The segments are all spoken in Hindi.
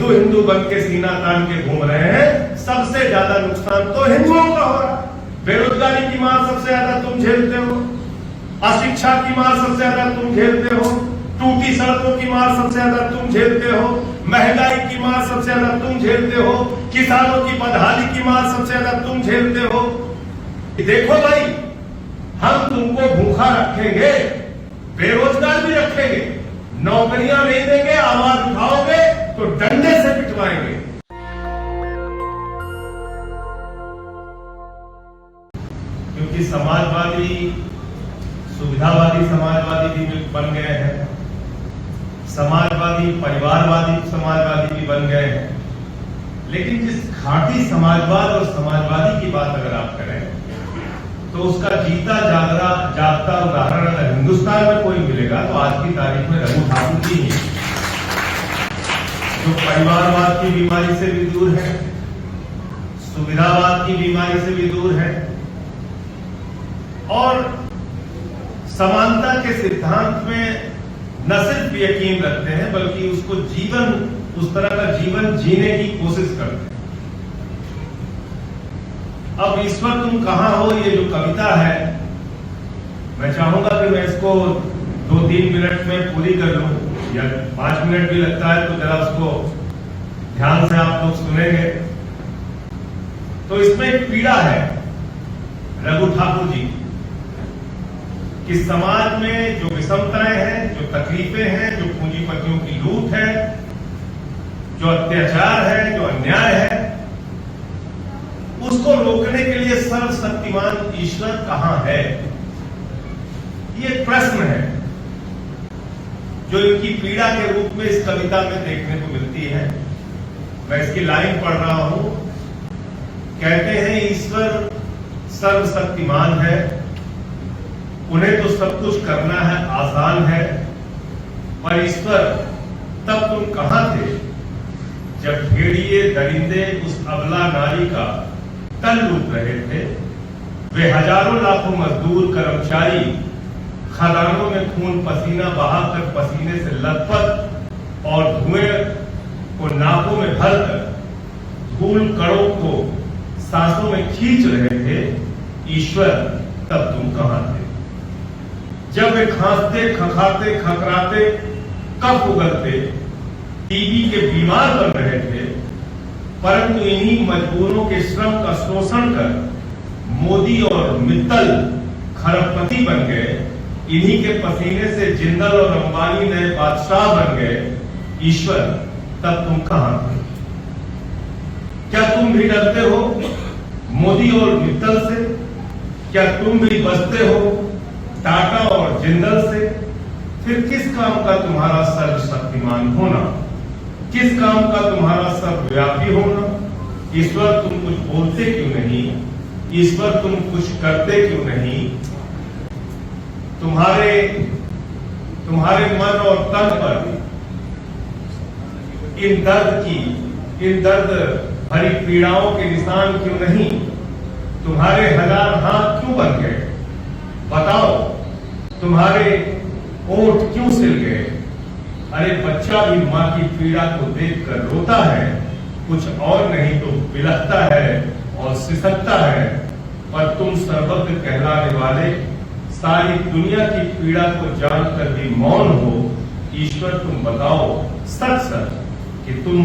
हिंदू हिंदू बन के सीना तान के घूम रहे हैं, सबसे ज्यादा नुकसान तो हिंदुओं का हो रहा है। बेरोजगारी की मार सबसे ज्यादा तुम झेलते हो, अशिक्षा की मार सबसे ज्यादा तुम झेलते हो, टूटी सड़कों की मार सबसे ज्यादा तुम झेलते हो, महंगाई की मार सबसे ज्यादा तुम झेलते हो, किसानों की बदहाली की मार सबसे ज्यादा तुम झेलते हो। देखो भाई, हम तुमको भूखा रखेंगे, बेरोजगार भी रखेंगे, नौकरियां नहीं देंगे, आवाज उठाओगे तो डंडे से पिटवाएंगे। क्योंकि समाजवादी, सुविधावादी समाजवादी भी बन गए हैं, समाजवादी परिवारवादी समाजवादी भी बन गए हैं। लेकिन जिस खाटी समाजवाद और समाजवादी की बात अगर आप करें तो उसका जीता जागता उदाहरण अगर हिंदुस्तान में कोई मिलेगा तो आज की तारीख में रघु ठाकुर जी ही, जो परिवारवाद की बीमारी से भी दूर है, सुविधावाद की बीमारी से भी दूर है और समानता के सिद्धांत में न सिर्फ यकीन रखते हैं बल्कि उसको जीवन, उस तरह का जीवन जीने की कोशिश करते हैं। अब ईश्वर तुम कहां हो, ये जो कविता है, मैं चाहूंगा कि मैं इसको 2-3 मिनट में पूरी कर लूं, या 5 मिनट भी लगता है तो जरा उसको ध्यान से आप लोग सुनेंगे। तो इसमें एक पीड़ा है रघु ठाकुर जी कि समाज में जो विषमताएं हैं, जो तकलीफें हैं, जो पूंजीपतियों की लूट है, जो अत्याचार है, जो अन्याय है, उसको रोकने के लिए सर्वशक्तिमान ईश्वर कहां है, ये प्रश्न है जो इनकी पीड़ा के रूप में इस कविता में देखने को मिलती है। मैं इसकी लाइन पढ़ रहा हूं। कहते हैं ईश्वर सर्वशक्तिमान है, उन्हें तो सब कुछ करना है आसान है, पर ईश्वर तब तुम कहां थे जब भेड़िए दरिंदे उस अबला नारी का तन लूट रहे थे। वे हजारों लाखों मजदूर कर्मचारी खदानों में खून पसीना बहाकर पसीने से लथपथ और धुएं को नाकों में भरकर धूल कणों को सांसों में खींच रहे थे। ईश्वर तब तुम कहां थे जब वे खांसते, खखाते, खकराते, कफ उगलते, टीबी के बीमार बन रहे थे, परंतु इन्हीं मजदूरों के श्रम का शोषण कर मोदी और मित्तल खरबपति बन गए। इन्हीं के पसीने से जिंदल और अंबानी नए बादशाह बन गए। ईश्वर तब तुम कहां थे? क्या तुम भी डरते हो मोदी और मित्तल से? क्या तुम भी बचते हो टाटा और जिंदल से? फिर किस काम का तुम्हारा सर्वशक्तिमान होना, किस काम का तुम्हारा सर्वव्यापी होना? ईश्वर तुम कुछ बोलते क्यों नहीं? ईश्वर तुम कुछ करते क्यों नहीं? तुम्हारे मन और तन पर इन दर्द भरी पीड़ाओं के निशान क्यों नहीं? तुम्हारे हजार हाथ क्यों बन गए? बताओ, तुम्हारे ओठ क्यों सिल गए? अरे बच्चा भी मां की पीड़ा को देखकर रोता है, कुछ और नहीं तो बिलखता है और सिसकता है। पर तुम सर्वज्ञ कहलाने वाले सारी दुनिया की पीड़ा को जानकर भी मौन हो। ईश्वर तुम बताओ सच सच कि तुम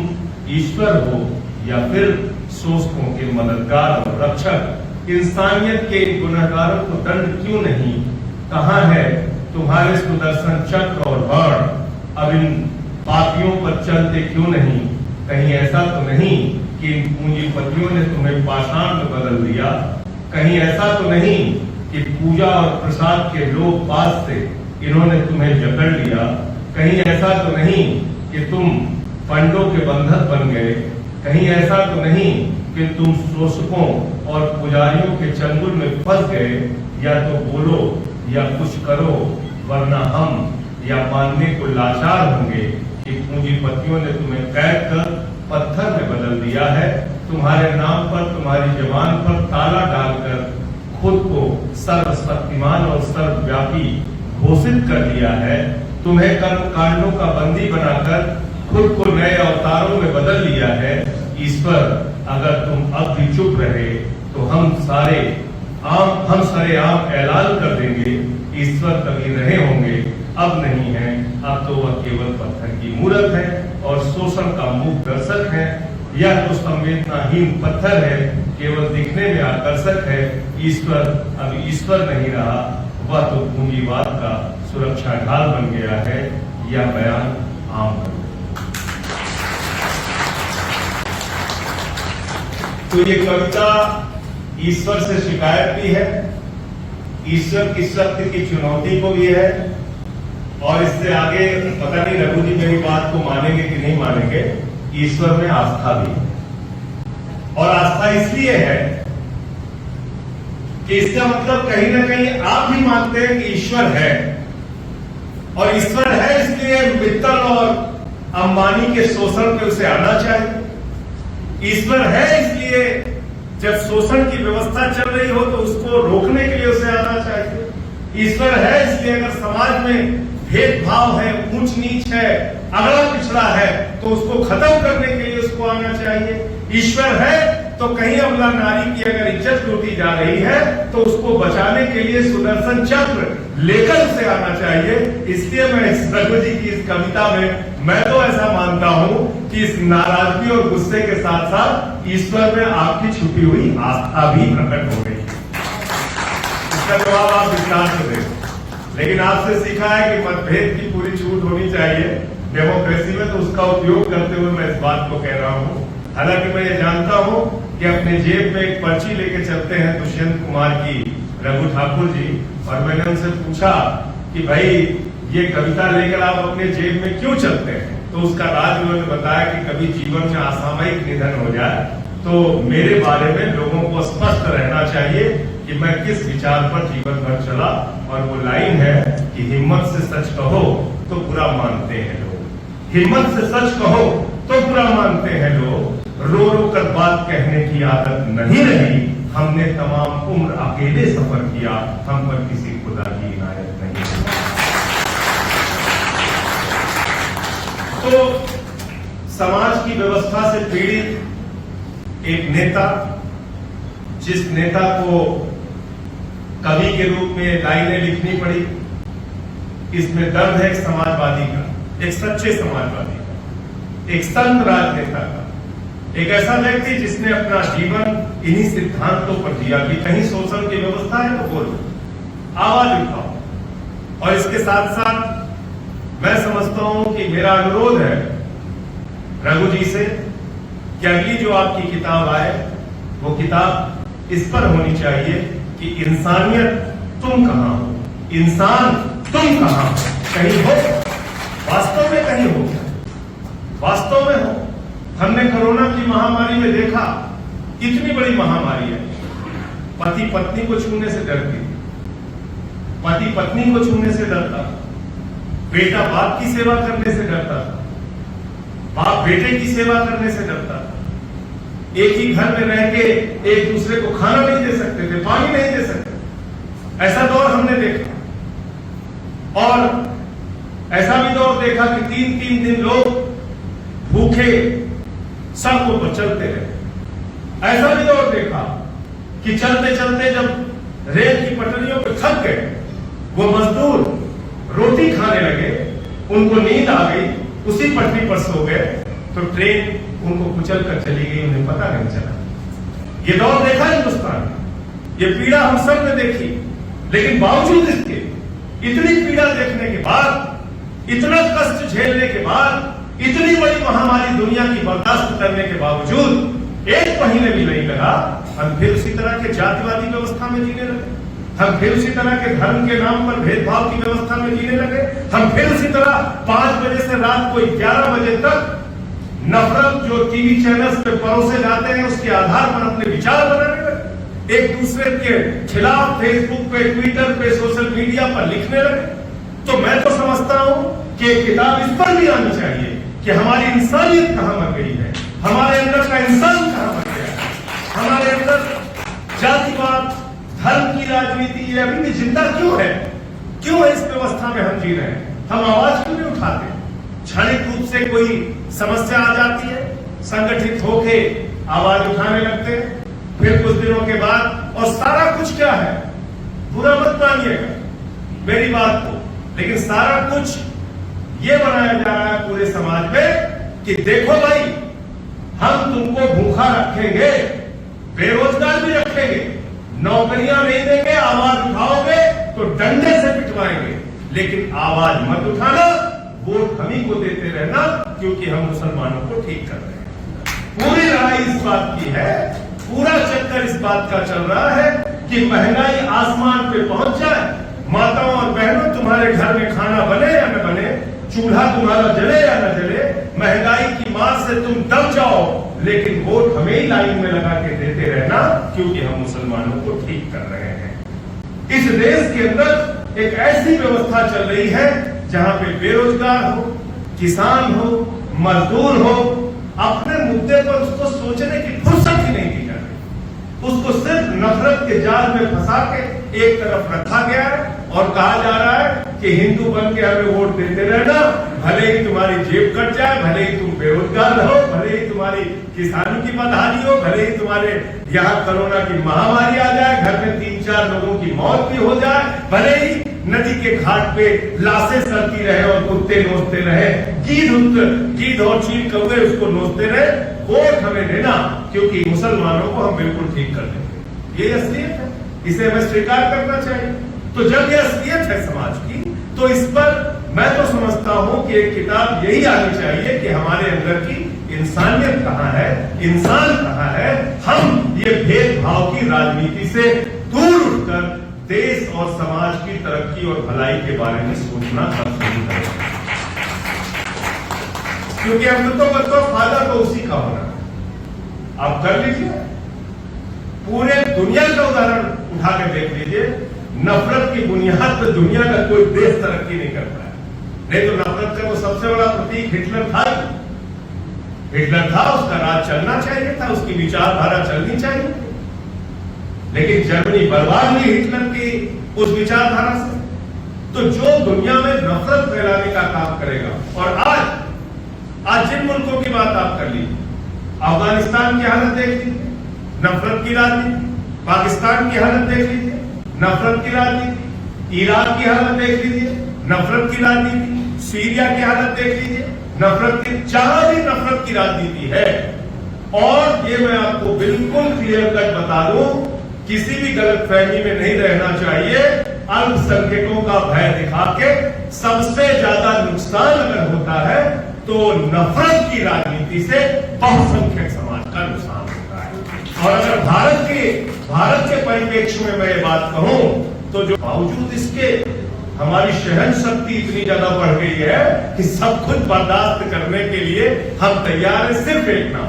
ईश्वर हो या फिर शोषकों के मददगार और रक्षक। इंसानियत के गुनहगारों को दंड क्यों नहीं? कहां है तुम्हारे सुदर्शन चक्र और बाण? अब इन पापियों पर चलते क्यों नहीं? कहीं ऐसा तो नहीं कि इन पूंजीपतियों ने तुम्हें पाषाण में बदल दिया? कहीं ऐसा तो नहीं कि पूजा और प्रसाद के लोभ पास से इन्होंने तुम्हें जकड़ लिया? कहीं ऐसा तो नहीं कि तुम फंडों के बंधक बन गए? कहीं ऐसा तो नहीं कि तुम शोषकों और पुजारियों के चंगुल में फंस गए? या तो बोलो या कुछ करो, वरना हम या मानने को लाचार होंगे कि पूंजीपतियों ने तुम्हें कैद कर पत्थर में बदल दिया है। तुम्हारे नाम पर, तुम्हारी जबान पर ताला डालकर खुद को सर्वशक्तिमान और सर्वव्यापी घोषित कर दिया है। तुम्हें कर्म कांडों का बंदी बनाकर खुद को नए अवतारों में बदल लिया है, ईश्वर अगर तुम अब भी चुप रहे तो हम सरेआम ऐलान कर देंगे, ईश्वर कभी रहे होंगे, अब नहीं है, अब तो वह केवल पत्थर की मूरत है और शोषण का मूक दर्शक है। यह तो संवेदनाहीन पत्थर है, केवल दिखने में आकर्षक है। ईश्वर अब ईश्वर नहीं रहा, वह तो पूंजीवाद का सुरक्षा ढाल बन गया है। यह बयान आम है। तो ये कविता ईश्वर से शिकायत भी है, ईश्वर की शक्ति की चुनौती को भी है, और इससे आगे पता नहीं रघु जी मेरी बात को मानेंगे कि नहीं मानेंगे, ईश्वर में आस्था भी है। और आस्था इसलिए है कि इसका मतलब कहीं ना कहीं आप भी मानते हैं कि ईश्वर है, और ईश्वर है इसलिए मित्तल और अंबानी के शोषण पे उसे आना चाहिए। ईश्वर है इसलिए जब शोषण की व्यवस्था चल रही हो तो उसको रोकने के लिए उसे आना चाहिए। ईश्वर है इसलिए अगर समाज में भेदभाव है, ऊंच नीच है, अगला पिछड़ा है, तो उसको खत्म करने के लिए उसको आना चाहिए। ईश्वर है तो कहीं अबला नारी की अगर इज्जत लूटी जा रही है तो उसको बचाने के लिए सुदर्शन चक्र लेकर उसे आना चाहिए। इसलिए मैं इस रघु जी की इस कविता में मैं तो ऐसा मानता हूं कि इस नाराजगी और गुस्से के साथ साथ ईश्वर में आपकी छुपी हुई आस्था भी प्रकट हो गई। इसका जवाब आप विस्तार से दें। लेकिन आपसे सीखा है कि मतभेद की पूरी छूट होनी चाहिए डेमोक्रेसी में, तो उसका उपयोग करते हुए मैं इस बात को कह रहा हूं। हालांकि मैं ये जानता हूं कि अपने जेब में एक पर्ची लेके चलते हैं दुष्यंत कुमार की रघु ठाकुर जी, और मैंने उनसे पूछा कि भाई ये कविता लेकर आप अपने जेब में क्यों चलते हैं, तो उसका राज उन्होंने बताया कि कभी जीवन में असामयिक निधन हो जाए तो मेरे बारे में लोगों को स्पष्ट रहना चाहिए कि मैं किस विचार पर जीवन भर चला। और वो लाइन है कि हिम्मत से सच कहो तो बुरा मानते हैं लोग, हिम्मत से सच कहो तो बुरा मानते हैं लोग, रो रो कर बात कहने की आदत नहीं रही, हमने तमाम उम्र अकेले सफर किया, हम पर किसी खुदा की इनायत नहीं। तो समाज की व्यवस्था से पीड़ित एक नेता, जिस नेता को कवि के रूप में लाइनें लिखनी पड़ी, इसमें दर्द है एक समाजवादी का, एक सच्चे समाजवादी का, एक संत राजनेता का, एक ऐसा व्यक्ति जिसने अपना जीवन इन्हीं सिद्धांतों पर दिया कि कहीं शोषण की व्यवस्था है तो बोलो, आवाज उठाओ। और इसके साथ साथ मैं समझता हूं कि मेरा अनुरोध है रघु जी से कि अगली जो आपकी किताब आए वो किताब इस पर होनी चाहिए कि इंसानियत तुम कहां हो, इंसान तुम कहां हो, कहीं हो, वास्तव में कहीं हो, वास्तव में हो। हमने कोरोना की महामारी में देखा, इतनी बड़ी महामारी है, पति पत्नी को छूने से डरती, पति पत्नी को छूने से डरता, बेटा बाप की सेवा करने से डरता, बाप बेटे की सेवा करने से डरता, एक ही घर में रह के एक दूसरे को खाना नहीं दे सकते थे, पानी नहीं दे सकते। ऐसा दौर हमने देखा, और ऐसा भी दौर देखा कि 3-3 दिन लोग भूखे सड़कों पर चलते रहे। ऐसा भी दौर देखा कि चलते चलते जब रेल की पटरियों पर थक गए, वो मजदूर रोटी खाने लगे, उनको नींद आ गई, उसी पटरी पर सो गए, तो ट्रेन उनको कुचल कर चली गई, उन्हें पता नहीं चला। ये दौर देखा हिंदुस्तान में, ये पीड़ा हम सब ने देखी, लेकिन बावजूद इसके इतनी पीड़ा देखने के बाद, इतना कष्ट झेलने के बाद, इतनी बड़ी महामारी दुनिया की बर्दाश्त करने के बावजूद 1 महीने भी नहीं लगा, हम फिर उसी तरह के जातिवादी व्यवस्था में जीने लगे, हम फिर उसी तरह के धर्म के नाम पर भेदभाव की व्यवस्था में जीने लगे, हम फिर उसी तरह 5 बजे से रात को 11 बजे तक नफरत जो टीवी चैनल्स पे परोसे जाते हैं उसके आधार पर अपने विचार बनाने लगे, एक दूसरे के खिलाफ फेसबुक पे, ट्विटर पे, सोशल मीडिया पर लिखने लगे। तो मैं तो समझता हूं कि एक किताब इस पर भी आनी चाहिए कि हमारी इंसानियत कहां मर गई है, हमारे अंदर का इंसान कहां मर गया है, हमारे अंदर जातिवाद, धर्म की राजनीति ये अभी भी जिंदा क्यों है, क्यों है इस व्यवस्था में हम जी रहे हैं, हम आवाज क्यों नहीं उठाते। क्षणिक रूप से कोई समस्या आ जाती है, संगठित होके आवाज उठाने लगते हैं, फिर कुछ दिनों के बाद, और सारा कुछ क्या है, बुरा मत मानिएगा मेरी बात को, लेकिन सारा कुछ ये बनाया जा रहा है पूरे समाज में कि देखो भाई, हम तुमको भूखा रखेंगे, बेरोजगार भी रखेंगे, नौकरियां नहीं देंगे, आवाज उठाओगे तो डंडे से पिटवाएंगे, लेकिन आवाज मत उठाना, वोट हम ही को देते रहना, क्योंकि हम मुसलमानों को ठीक कर रहे हैं। पूरी लड़ाई इस बात की है, पूरा चक्कर इस बात का चल रहा है कि महंगाई आसमान पे पहुंच जाए, माताओं और बहनों तुम्हारे घर में खाना बने या न बने, चूल्हा तुम्हारा जले या न जले, महंगाई की मार से तुम दब जाओ, लेकिन वोट हमें ही लाइन में लगा के देते रहना, क्योंकि हम मुसलमानों को ठीक कर रहे हैं। इस देश के अंदर एक ऐसी व्यवस्था चल रही है जहां पे बेरोजगार हो, किसान हो, मजदूर हो, अपने मुद्दे पर उसको सोचने की फुर्सत ही नहीं दी जा रही, उसको सिर्फ नफरत के जाल में फंसा के एक तरफ रखा गया है और कहा जा रहा है कि हिंदू बन के हमें वोट देते रहना, भले ही तुम्हारी जेब कट जाए, भले ही तुम बेरोजगार रहो, भले ही तुम्हारी किसानों की बदहाली हो, भले ही तुम्हारे यहाँ कोरोना की महामारी आ जाए, घर में 3-4 लोगों की मौत भी हो जाए, भले ही नदी के घाट पे लाशें सड़ती रहे और कुत्ते नोचते रहे, गीध और चील कौवे उसको नोचते रहे, वोट हमें देना, क्योंकि मुसलमानों को हम बिल्कुल ठीक कर देंगे। ये असलियत है, इसे हमें स्वीकार करना चाहिए। तो जब यह असलियत है समाज की, तो इस पर मैं तो समझता हूं कि एक किताब यही आनी चाहिए कि हमारे अंदर की इंसानियत कहां है, इंसान कहां है, हम ये भेदभाव की राजनीति से दूर उठकर देश और समाज की तरक्की और भलाई के बारे में सोचना अब शुरू करें, क्योंकि अमृतों फायदा तो उसी का होना है। आप कर लीजिए, पूरे दुनिया का उदाहरण उठा के देख लीजिए, नफरत की बुनियाद पर दुनिया का कोई देश तरक्की नहीं कर पाया। नहीं तो नफरत का वो सबसे बड़ा प्रतीक हिटलर था, उसका राज चलना चाहिए था, उसकी विचारधारा चलनी चाहिए, लेकिन जर्मनी बर्बाद हुई हिटलर की उस विचारधारा से। तो जो दुनिया में नफरत फैलाने का काम करेगा, और आज जिन मुल्कों की बात आप कर लीजिए, अफगानिस्तान की हालत देख लीजिए, नफरत की राजनीति, पाकिस्तान की हालत देख लीजिए, नफरत की राजनीति, ईरान की हालत देख लीजिए, नफरत की राजनीति, सीरिया की हालत देख लीजिए, नफरत की, जहां भी नफरत की राजनीति है। और ये मैं आपको बिल्कुल क्लियर कट बता दूं, किसी भी गलतफहमी में नहीं रहना चाहिए। अल्पसंख्यकों का भय दिखा के सबसे ज्यादा नुकसान अगर होता है तो नफरत की राजनीति से बहुसंख्यक समाज का नुकसान होता है। और अगर भारत के परिप्रेक्ष्य में मैं ये बात कहूं, तो जो बावजूद इसके हमारी सहन शक्ति इतनी ज्यादा बढ़ गई है कि सब कुछ बर्दाश्त करने के लिए हम तैयार हैं, सिर्फ एक नाम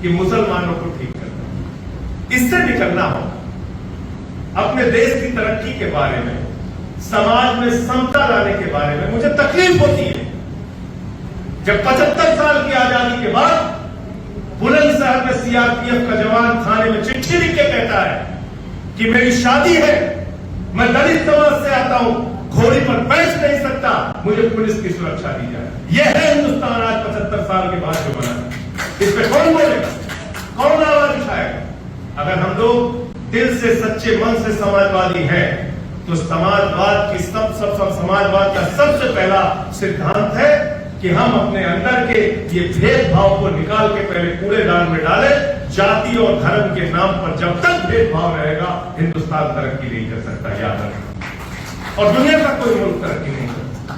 कि मुसलमानों को ठीक करना। इससे निकलना हो, अपने देश की तरक्की के बारे में, समाज में समता लाने के बारे में मुझे तकलीफ होती है जब 75 साल की आजादी के बाद बुलंदशहर में सीआरपीएफ का जवान थाने में चिट्ठी लिख के कहता है कि मेरी शादी है, मैं दलित समाज से आता हूं, घोड़ी पर बैठ नहीं सकता, मुझे पुलिस की सुरक्षा दी जाए। यह है हिंदुस्तान आज 75 साल के बाद जो बना। इस पे कौन बोलेगा, कौन आवाज उठाएगा? अगर हम लोग दिल से, सच्चे मन से समाजवादी हैं, तो समाजवाद की समाजवाद का सबसे पहला सिद्धांत है कि हम अपने अंदर के ये भेदभाव को निकाल के पहले कूड़ेदान में डालें। जाति और धर्म के नाम पर जब तक भेदभाव रहेगा, हिंदुस्तान तरक्की नहीं कर सकता, याद रखना। और दुनिया का कोई मुल्क तरक्की नहीं कर सकता।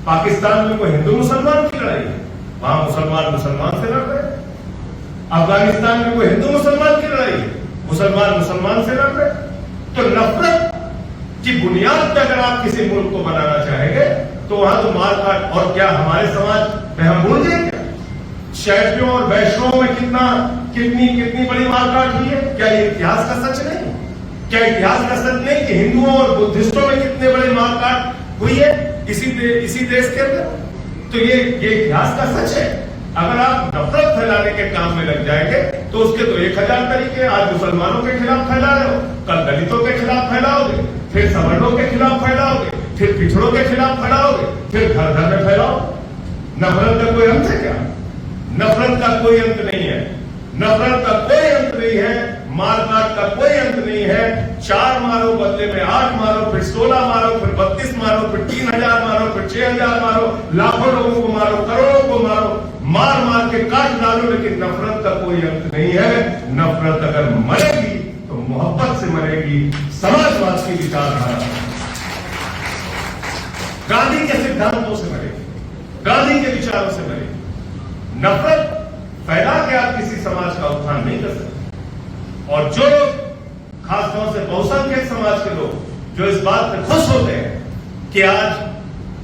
पाकिस्तान में कोई हिंदू मुसलमान की लड़ाई है, वहां मुसलमान से लड़ रहे हैं। अफगानिस्तान में कोई हिंदू मुसलमान की लड़ाई है, मुसलमान से लड़ रहे। तो नफरत की बुनियाद पर अगर आप किसी मुल्क को बनाना चाहेंगे तो वहां तो मारकाट। और क्या हमारे समाज में हम भूल गए क्या शैवियों और वैष्णवों में कितनी बड़ी मारकाट हुई है? क्या ये इतिहास का सच नहीं? क्या इतिहास का सच नहीं कि हिंदुओं और बुद्धिस्टों में कितने बड़े मारकाट हुई है इसी देश के अंदर? तो ये इतिहास का सच है। अगर आप नफरत फैलाने के काम में लग जाएंगे तो उसके तो 1000 तरीके। आज मुसलमानों के खिलाफ फैला रहे हो, कल दलितों के खिलाफ फैलाओगे, फिर सवर्णों के खिलाफ फैलाओगे, फिर पिछड़ों के खिलाफ फैलाओगे, फिर घर घर में फैलाओ। नफरत का कोई अंत है क्या? नफरत का कोई अंत नहीं है, नफरत का कोई अंत नहीं है, मारकाट का कोई अंत नहीं है। 4 मारो, बदले में 8 मारो, फिर 16 मारो, फिर 32 मारो, फिर 3000 मारो, फिर 6000 मारो, लाखों लोगों को मारो, करोड़ों को मारो, मार मार के काट डालो, लेकिन नफरत का कोई अंत नहीं है। नफरत अगर मरेगी तो मोहब्बत से मरेगी, समाजवाद की विचारधारा, गांधी के सिद्धांतों से मरेगी, गांधी के विचारों से मरेगी। नफरत फैला के आप किसी समाज का उत्थान नहीं कर सकते। और जो खासतौर से बहुसंख्यक समाज के लोग जो इस बात पे खुश होते हैं कि आज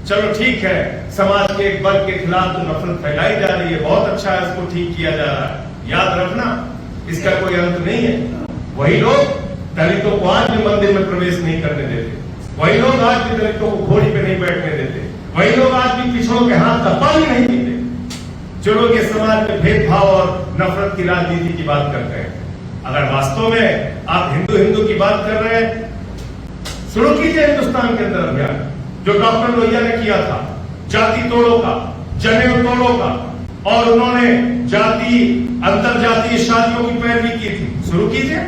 चलो ठीक है, समाज के एक वर्ग के खिलाफ तो नफरत फैलाई जा रही है, बहुत अच्छा है, उसको ठीक किया जा रहा है, याद रखना इसका कोई अंत नहीं है। वही लोग दलितों को आज भी मंदिर में प्रवेश नहीं करने देते, वही लोग आज भी दलितों को घोड़ी पे नहीं बैठने देते, वही लोग आज भी पिछड़ों के हाथ का पानी नहीं पीते। जो लोग इस समाज में भेदभाव और नफरत की राजनीति की बात करते हैं, अगर वास्तव में आप हिंदू हिंदू की बात कर रहे हैं, शुरू कीजिए हिंदुस्तान के अंदर अभियान जो डॉक्टर लोहिया ने किया था, जाति तोड़ों का, जनेऊ तोड़ों का, और उन्होंने जाति अंतरजातीय शादियों की पैरवी की थी। शुरू कीजिए,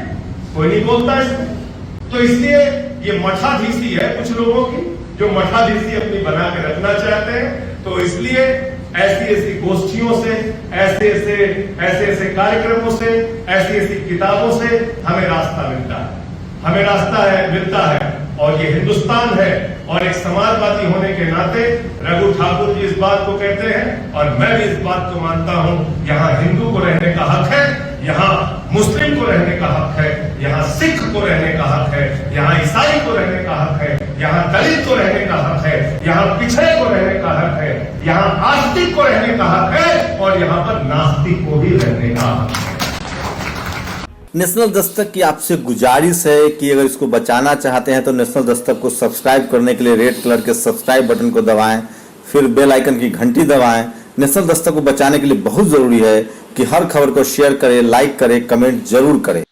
कोई नहीं बोलता इसमें। तो इसलिए ये मठाधीशी है कुछ लोगों की, जो मठाधीशी अपनी बना के रखना चाहते हैं। तो इसलिए ऐसी ऐसी गोष्ठियों से, ऐसे ऐसे कार्यक्रमों से, ऐसी ऐसी किताबों से हमें रास्ता मिलता है, हमें रास्ता मिलता है। और ये हिंदुस्तान है, और एक समाजवादी होने के नाते रघु ठाकुर जी इस बात को कहते हैं, और मैं भी इस बात को मानता हूं, यहाँ हिंदू को रहने का हक है, यहाँ मुस्लिम को रहने का हक है, यहाँ सिख को रहने का हक है, यहाँ ईसाई को रहने का हक है, यहाँ दलित को रहने का हक है, यहाँ पिछड़े को रहने का हक है, यहाँ आस्तिक को रहने का हक है, और यहाँ पर नास्तिक को भी रहने का हक है। नेशनल दस्तक की आपसे गुजारिश है कि अगर इसको बचाना चाहते हैं तो नेशनल दस्तक को सब्सक्राइब करने के लिए रेड कलर के सब्सक्राइब बटन को दबाएं, फिर बेल आइकन की घंटी दबाएं। नेशनल दस्तक को बचाने के लिए बहुत जरूरी है कि हर खबर को शेयर करें, लाइक करें, कमेंट जरूर करें।